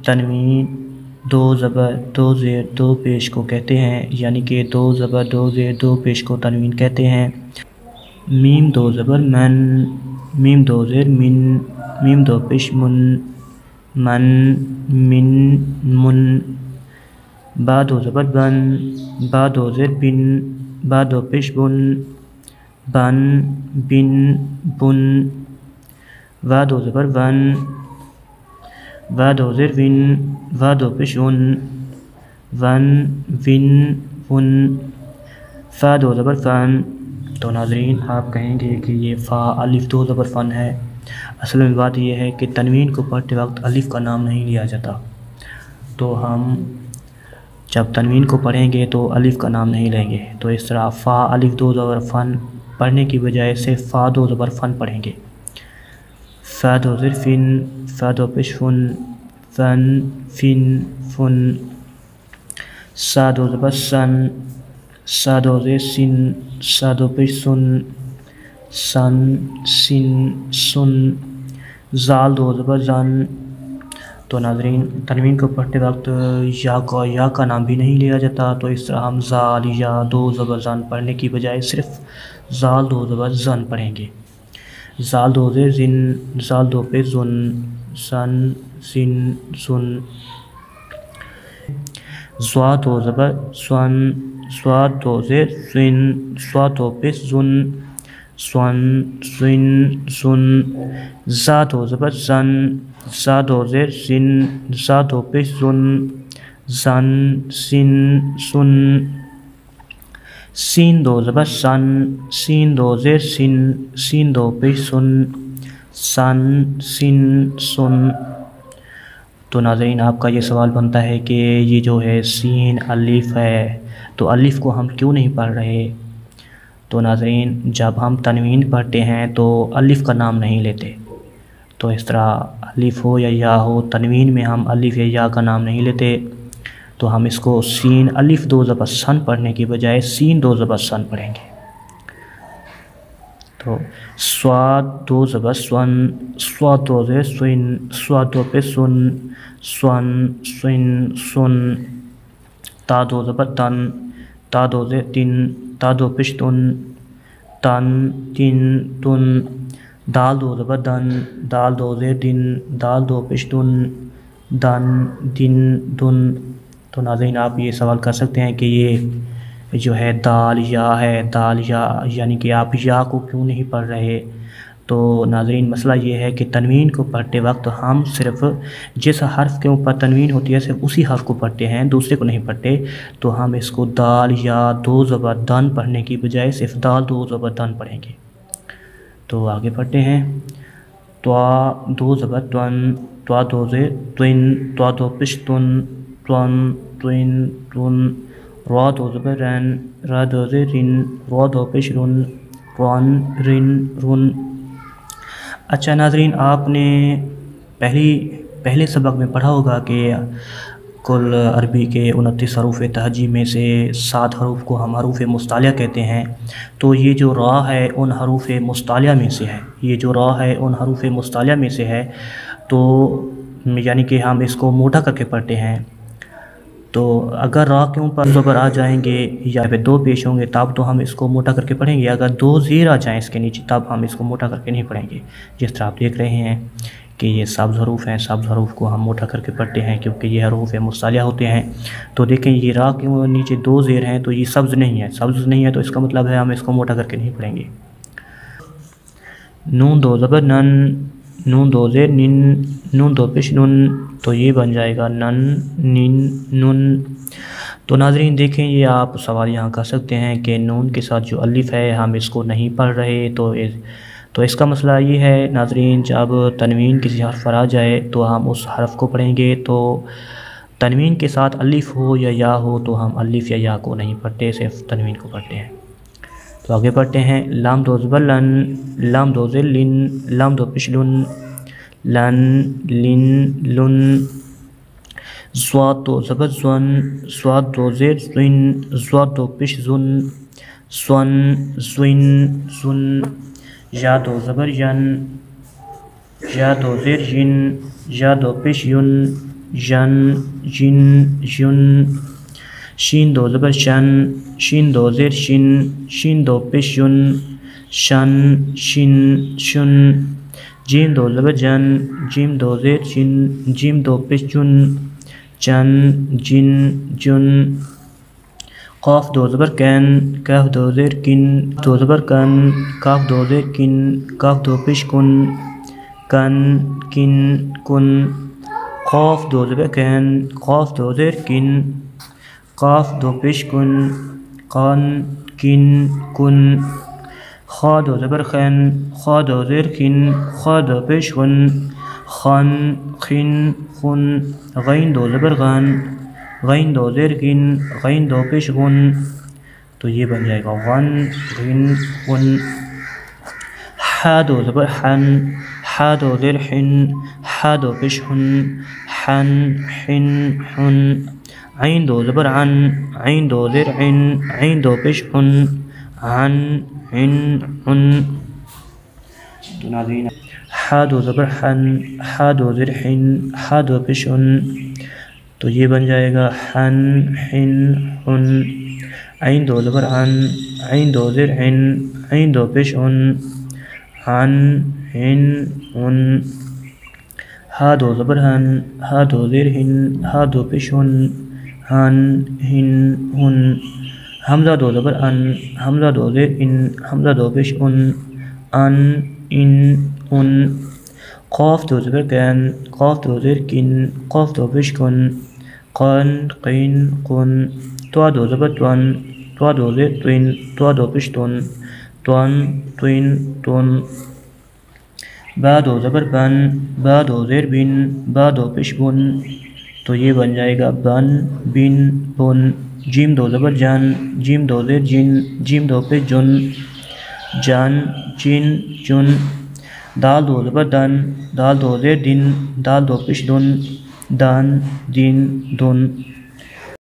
تنوین دو زبر دو زیر دو پیش کو کہتے ہیں، یعنی کہ دو زبر دو زیر دو پیش کو تنوین کہتے ہیں۔ میم دو زبر من، میم دو زیر من، میم دو پیش من، من من من۔ با دو زبر بن، با دو زیر بن، با دو پیش بن، بن بن بن۔ و دو زبر ون، و دو زیر ون، و دو پیش ون، ون ون ون۔ فا دو زبر فن۔ تو ناظرین آپ کہیں گے کہ یہ فا الف دو زبر فن ہے۔ اصل میں بات یہ ہے کہ تنوین کو پڑھتے وقت الف کا نام نہیں لیا جاتا، تو ہم جب تنوین کو پڑھیں گے تو الف کا نام نہیں لیں گے۔ تو اس طرح فا الف دو زبر فن پڑھنے کی بجائے صرف فا دو زبر فن پڑھیں گے۔ فا دو زیر فن، فا دو پیش فن، فن فن فن۔ سا دو زبر سن، سا دو زیر سن، سا دو پیش سن، سن سن سن۔ زال دو زبر زن۔ تو ناظرین تنوین کو پڑھتے وقت یا کا نام بھی نہیں لیا جاتا، تو اس طرح ہم زال یا دو زبر زن پڑھنے کی بجائے صرف زال دو زبر زن پڑھیں گے۔ زال دو زیر زن، زال دو پہ زن، سن سن سن۔ زوا دو زبر سون، سوا دو زیر سن، سوا دو پہ زن، سون سن سن۔ زا دو زبر زن، زا دو زیر زن، زا دو پہ زن، زن سن سن۔ سین دو زبر سن، سین دو زیر سن، سین دو پہ سن، سن سن سن۔ تو ناظرین آپ کا یہ سوال بنتا ہے کہ یہ جو ہے سین الف ہے، تو الف کو ہم کیوں نہیں پڑھ رہے؟ تو ناظرین جب ہم تنوین پڑھتے ہیں تو الف کا نام نہیں لیتے، تو اس طرح الف ہو یا ہو تنوین میں ہم الف یا کا نام نہیں لیتے، تو ہم اس کو سین الف دو زبر سن پڑھنے کی بجائے سین دو زبر سن پڑھیں گے۔ تو سواد دو زبر سون، سواد دو زیر سن، سواد دو پہ سن، سن سن سن۔ تا دو زبر تن، تا دو زیر تن، تا دو پیش تن، تن تن تن۔ دال دو زبر دن، دال دو زیر دن، دال دو پیش دن، دن دن دن۔ تو ناظرین آپ یہ سوال کر سکتے ہیں کہ یہ جو ہے دال یا ہے، دال یا یعنی کہ آپ یا کو کیوں نہیں پڑھ رہے؟ تو ناظرین مسئلہ یہ ہے کہ تنوین کو پڑھتے وقت ہم صرف جس حرف کے اوپر تنوین ہوتی ہے صرف اسی حرف کو پڑھتے ہیں، دوسرے کو نہیں پڑھتے، تو ہم اس کو دال یا دو زبر دن پڑھنے کی بجائے صرف دال دو زبر دن پڑھیں گے۔ تو آگے پڑھتے ہیں۔ توا دو زبر تون، توا دو زیر تون، توا دو پیش تن، تون تون تون۔ را دو زبر رن، را دو زیر رن، را دو پیش رن، رن رن رن۔ اچھا ناظرین آپ نے پہلے سبق میں پڑھا ہوگا کہ کل عربی کے 29 حروف تہجی میں سے 7 حروف کو ہم حروف مستعلیہ کہتے ہیں، تو یہ جو را ہے ان حروف مستعلیہ میں سے ہے، یہ جو را ہے ان حروف مستعلیہ میں سے ہے، تو یعنی کہ ہم اس کو موٹا کر کے پڑھتے ہیں۔ تو اگر را کے اوپر زبر آ جائیں گے یا پھر دو پیش ہوں گے تب تو ہم اس کو موٹا کر کے پڑھیں گے، اگر دو زیر آ جائیں اس کے نیچے تب ہم اس کو موٹا کر کے نہیں پڑھیں گے۔ جس طرح آپ دیکھ رہے ہیں کہ یہ سبز حروف ہیں، سبز حروف کو ہم موٹا کر کے پڑھتے ہیں کیونکہ یہ حروف مستعلیہ ہوتے ہیں۔ تو دیکھیں یہ را کے نیچے دو زیر ہیں تو یہ سبز نہیں ہے، سبز نہیں ہے تو اس کا مطلب ہے ہم اس کو موٹا کر کے نہیں پڑھیں گے۔ نون دو زبر نن، نون دو زیر نن، نون دو پیش نن، تو یہ بن جائے گا نن نن نن۔ تو ناظرین دیکھیں یہ آپ سوال یہاں کر سکتے ہیں کہ نون کے ساتھ جو الف ہے ہم اس کو نہیں پڑھ رہے، تو اس کا مسئلہ یہ ہے ناظرین جب تنوین کسی حرف پر آ جائے تو ہم اس حرف کو پڑھیں گے، تو تنوین کے ساتھ الف ہو یا ہو تو ہم الف یا کو نہیں پڑھتے، صرف تنوین کو پڑھتے ہیں۔ تو آگے پڑھتے ہیں۔ لام دو زبر لن، لام دو زیر لن، لام دو پیش لن، لن لن لن۔ زواد دو زبر زون، زواد دو زیر زن، زواد دو پیش زن، زن زن زن۔ یا دو زبر ین، یا دو زیر ین، یا دو پیش ین، ژن جن جن شین دو زبر شن شین دو زیر شن شین دو پیش جن شن شن شن جیم دو زبر جن جیم دو زیر جن جیم دو پیش جن جن جن جن قاف دو زبر کن کاف دو زیر کن دو زبر کن کاف دو زیر کن کاف دو پیش کن کن کن کن قاف دو زبر کن قاف دو زیر کن قاف دو پیش کن قن کن کن خا دو زبر خن خا دو زیر کن خا دو پیش کن خن خن خن غین دو زبر غن غین دو زیر کن غین دو پیش غن تو یہ بن جائے گا غن غن غن حا دو زبر حن حا دو زیر حن حا دو پیش حن حن حن حن عین دو زبر عن عین دو زیر عن عین دو پیش عن عن عن عن حا دو زبر حن حا دو زیر حن حا دو پیش عن تو یہ بن جائے گا حن حن حن عین دو زبر عن عین دو زیر عن عین دو پیش عن عن عن عن ہا دو زبر ہن ہا دو زیر ہن ہا دو پیش ہن ہن ہن ہن حمزہ دو زبر ان حمزہ دو زیر ان حمزہ دو پیش ان ان قاف دو زبر کن قاف دو زیر کن قاف دو پیش کن قن قین قن تو دو زبر تون تو دو زیر توین تو دو پیش تون تون توین تون با دو زبر بن با دو زیر بن با دو پیش بن تو یہ بن جائے گا بن بن بن جیم دو زبر جن جیم دو زیر جن جیم دو پیش جن جن جن جن دال دو زبر دن دال دو زیر دن دال دو پیش دن دن دن دن